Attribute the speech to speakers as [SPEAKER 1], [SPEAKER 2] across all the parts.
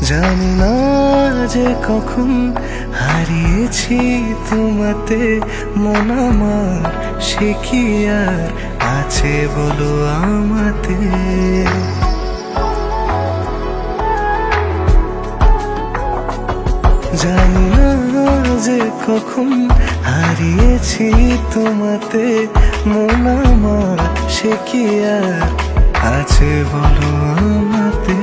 [SPEAKER 1] জানি না যে কখন হারিয়েছি তোমাতে, মন আমার সে কি আর আছে বলো আমাতে। জানি না যে কখন হারিয়েছি তোমাতে, মন আমার সে কি আর আছে বলো আমাতে।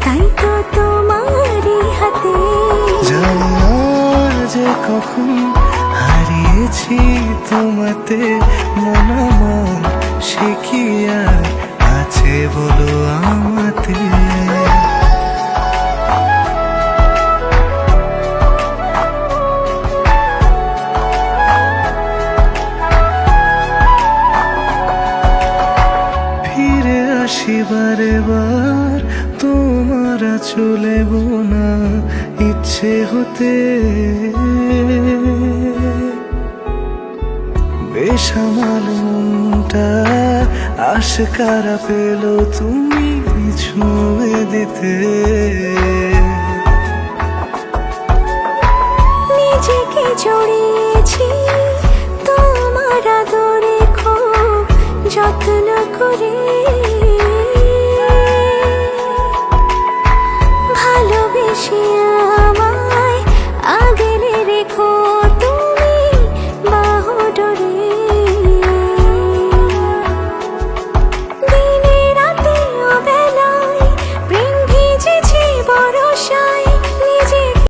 [SPEAKER 2] তাই তো তোমারই হাতে।
[SPEAKER 1] জানি না যে কখন হারিয়েছি তোমাতে, মন আমার সে কি আর আছে বলো আমাতে। ফিরে আসি বারে বার তোমার চলে বোনা ইচ্ছে হতে, বেসামাল মনটা আশকারা পেল তুমি ছুঁয়ে দিতে।
[SPEAKER 2] নিজেকে জড়িয়েছি